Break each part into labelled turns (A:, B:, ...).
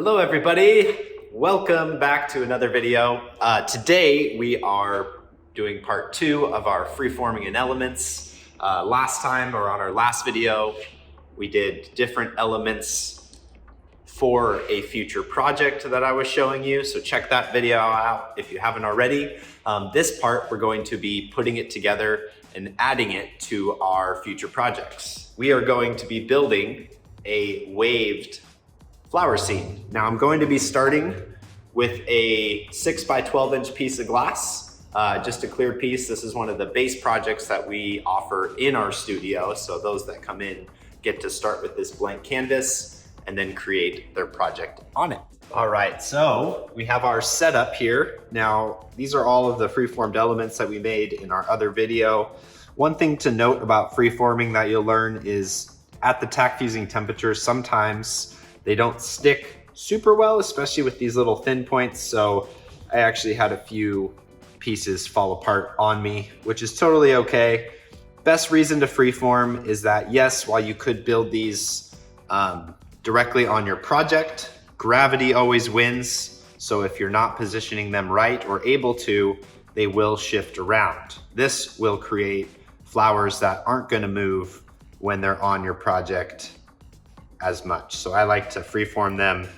A: Hello everybody, welcome back to another video. Today we are doing part 2 of our freeforming in elements. Last time, or on our last video, we did different elements for a future project that I was showing you, so check that video out if you haven't already. This part we're going to be putting it together and adding it to our future projects. We are going to be building a waved flower scene. Now I'm going to be starting with a 6 by 12 inch piece of glass, just a clear piece. This is one of the base projects that we offer in our studio. So those that come in get to start with this blank canvas and then create their project on it. All right, so we have our setup here. Now, these are all of the freeformed elements that we made in our other video. One thing to note about freeforming that you'll learn is at the tack fusing temperature, sometimes they don't stick super well, especially with these little thin points. So I actually had a few pieces fall apart on me, which is totally okay. Best reason to freeform is that, yes, while you could build these directly on your project, gravity always wins. So if you're not positioning them right or able to, they will shift around. This will create flowers that aren't gonna move when they're on your project as much. So I like to freeform them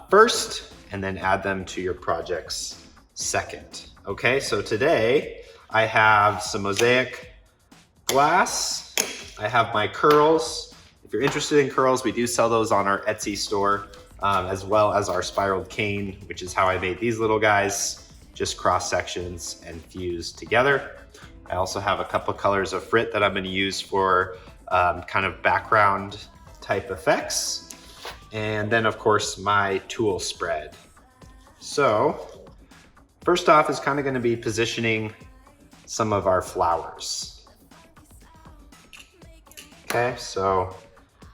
A: first and then add them to your projects second. Okay, so today I have some mosaic glass. I have my curls. If you're interested in curls, we do sell those on our Etsy store, as well as our spiraled cane, which is how I made these little guys, just cross sections and fused together. I also have a couple colors of frit that I'm going to use for kind of background type effects. And then of course my tool spread. So first off is kind of going to be positioning some of our flowers. Okay, so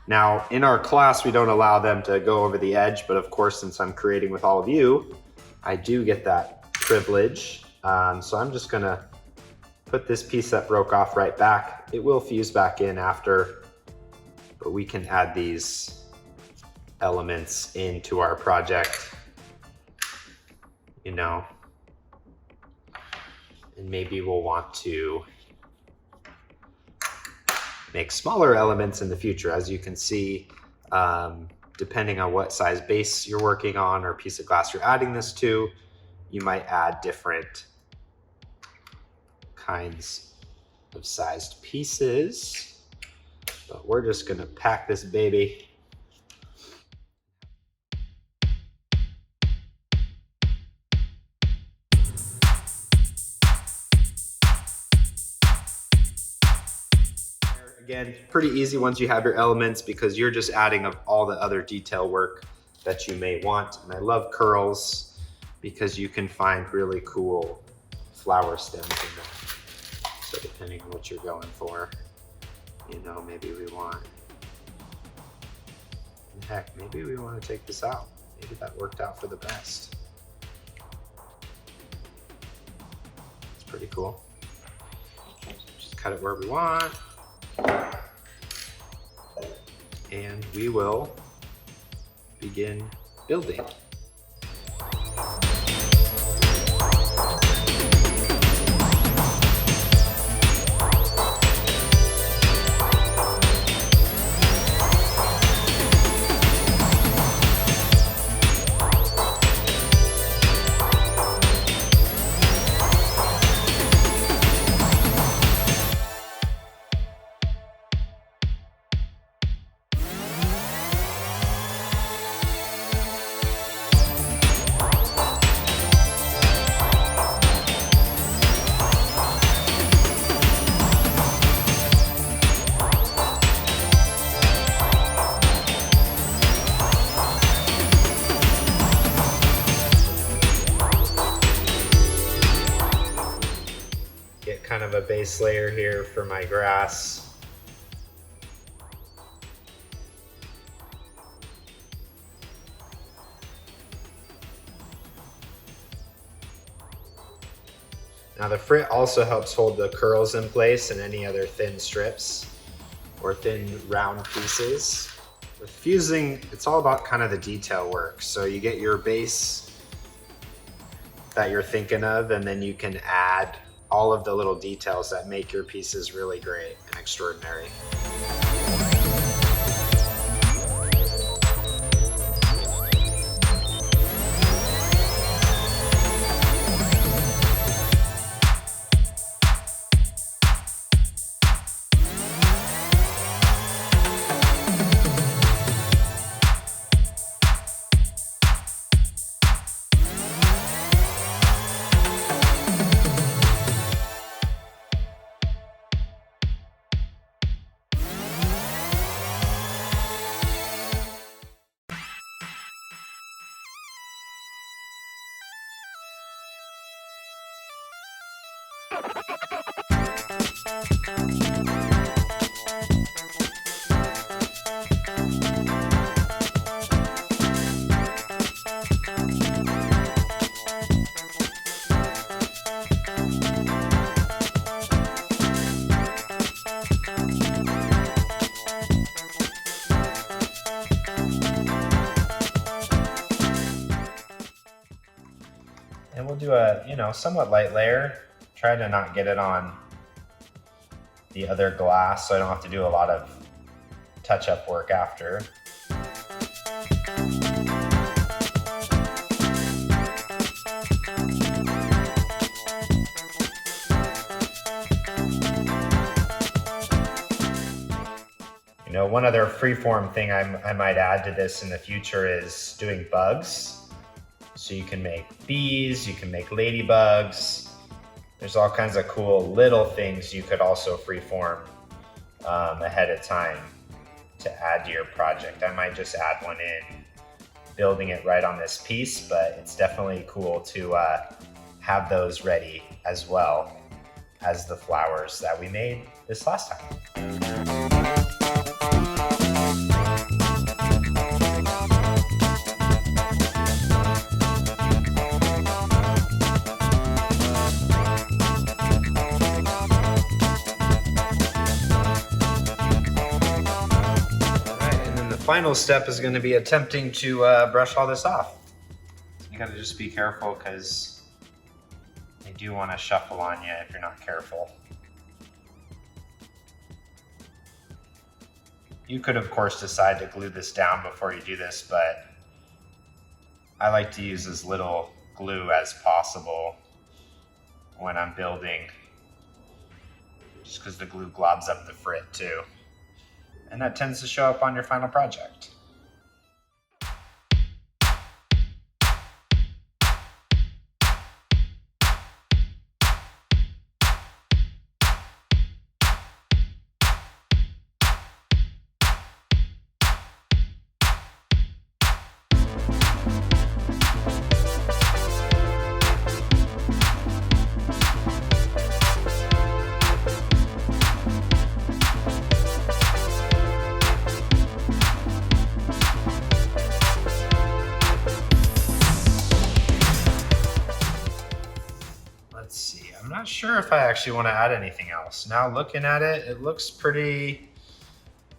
A: now in our class we don't allow them to go over the edge, but of course since I'm creating with all of you, I do get that privilege. So I'm just gonna put this piece that broke off right back. It will fuse back in after, but we can add these elements into our project, you know, and maybe we'll want to make smaller elements in the future. As you can see, depending on what size base you're working on or piece of glass you're adding this to, you might add different kinds of sized pieces. But we're just gonna pack this baby. Again, pretty easy once you have your elements because you're just adding up all the other detail work that you may want. And I love curls because you can find really cool flower stems in them. So depending on what you're going for, you know, maybe we want, heck, maybe we want to take this out. Maybe that worked out for the best. It's pretty cool. Just cut it where we want. And we will begin building. Kind of a base layer here for my grass. Now the frit also helps hold the curls in place and any other thin strips or thin round pieces. With fusing, it's all about kind of the detail work. So you get your base that you're thinking of, and then you can add all of the little details that make your pieces really great and extraordinary. And we'll do a, somewhat light layer. Try to not get it on the other glass so I don't have to do a lot of touch-up work after. One other freeform thing I might add to this in the future is doing bugs. So you can make bees, you can make ladybugs. There's all kinds of cool little things you could also freeform ahead of time to add to your project. I might just add one in, building it right on this piece, but it's definitely cool to have those ready as well as the flowers that we made this last time. Final step is going to be attempting to brush all this off. You got to just be careful because they do want to shuffle on you if you're not careful. You could of course decide to glue this down before you do this, but I like to use as little glue as possible when I'm building, just because the glue globs up the frit too. And that tends to show up on your final project. I'm not sure if I actually want to add anything else. Now looking at it, it looks pretty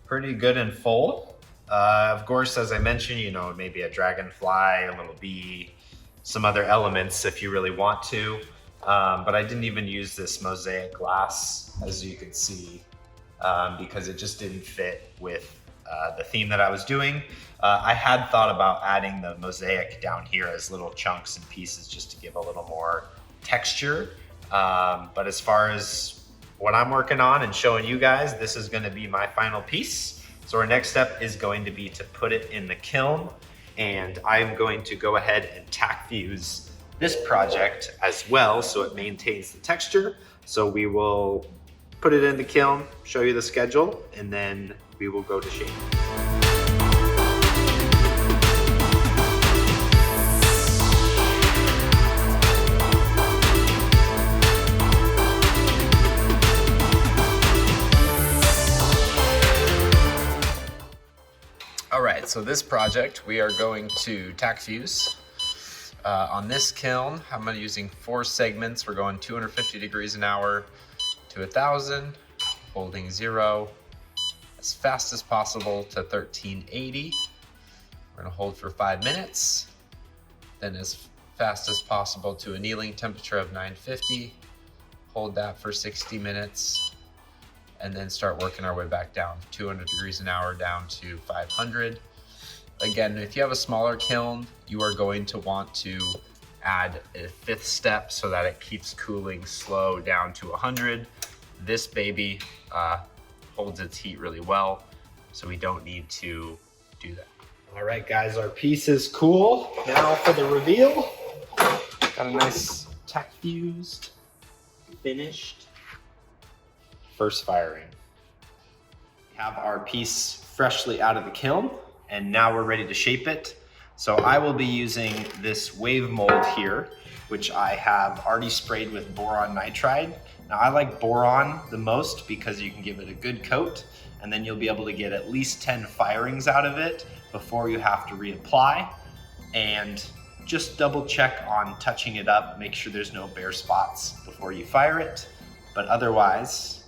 A: good and full. Of course, as I mentioned, maybe a dragonfly, a little bee, some other elements if you really want to. But I didn't even use this mosaic glass, as you can see, because it just didn't fit with the theme that I was doing. I had thought about adding the mosaic down here as little chunks and pieces just to give a little more texture. But as far as what I'm working on and showing you guys, this is going to be my final piece. So our next step is going to be to put it in the kiln, and I'm going to go ahead and tack fuse this project as well so it maintains the texture. So we will put it in the kiln, show you the schedule, and then we will go to shape. All right, so this project we are going to tack fuse. On this kiln, I'm using 4 segments. We're going 250 degrees an hour to 1,000, holding 0, as fast as possible to 1380. We're gonna hold for 5 minutes. Then as fast as possible to annealing temperature of 950. Hold that for 60 minutes. And then start working our way back down, 200 degrees an hour down to 500. Again, if you have a smaller kiln, you are going to want to add a 5th step so that it keeps cooling slow down to 100. This baby holds its heat really well, so we don't need to do that. All right, guys, our piece is cool. Now for the reveal. Got a nice Tack Fuse, finished. First firing. We have our piece freshly out of the kiln, and now we're ready to shape it. So I will be using this wave mold here, which I have already sprayed with boron nitride. Now I like boron the most because you can give it a good coat, and then you'll be able to get at least 10 firings out of it before you have to reapply. And just double check on touching it up, make sure there's no bare spots before you fire it. But otherwise,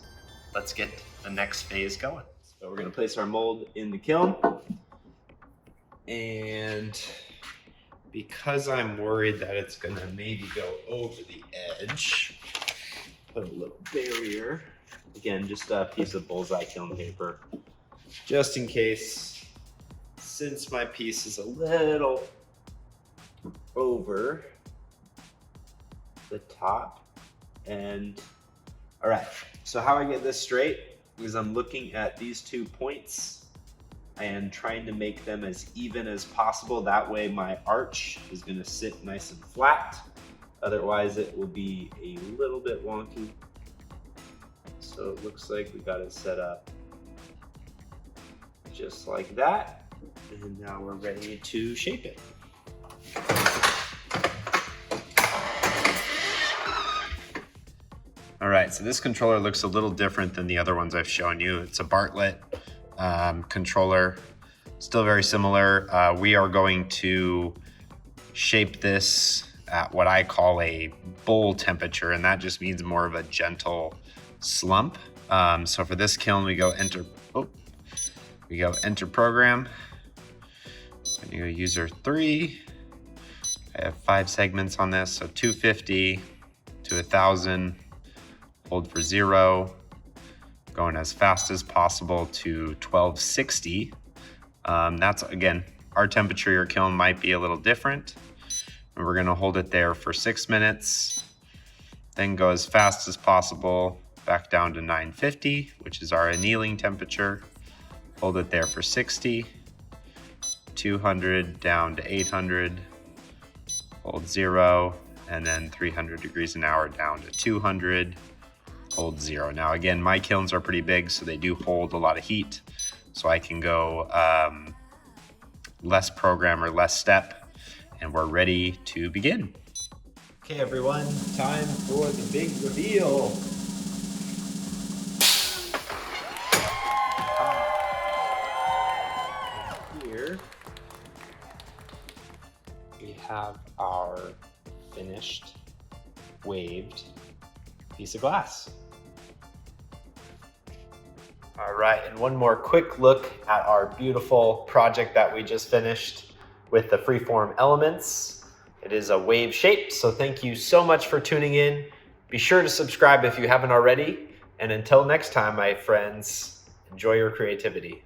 A: let's get the next phase going. So we're gonna place our mold in the kiln. And because I'm worried that it's gonna maybe go over the edge, put a little barrier. Again, just a piece of bullseye kiln paper, just in case, since my piece is a little over the top. And all right, so how I get this straight is I'm looking at these 2 points and trying to make them as even as possible. That way my arch is gonna sit nice and flat. Otherwise it will be a little bit wonky. So it looks like we got it set up just like that. And now we're ready to shape it. All right, so this controller looks a little different than the other ones I've shown you. It's a Bartlett controller, still very similar. We are going to shape this at what I call a bowl temperature, and that just means more of a gentle slump. So for this kiln, we go enter program. And you go user 3. I have 5 segments on this, so 250 to 1000. Hold for 0. Going as fast as possible to 1260. That's, again, our temperature. Your kiln might be a little different. And we're gonna hold it there for 6 minutes. Then go as fast as possible back down to 950, which is our annealing temperature. Hold it there for 60. 200 down to 800. Hold 0. And then 300 degrees an hour down to 200. Hold 0. Now again, my kilns are pretty big, so they do hold a lot of heat. So I can go less program or less step, and we're ready to begin. Okay everyone, time for the big reveal. Here we have our finished waved piece of glass. All right, and one more quick look at our beautiful project that we just finished with the Freeform elements. It is a wave shape, so thank you so much for tuning in. Be sure to subscribe if you haven't already, and until next time, my friends, enjoy your creativity.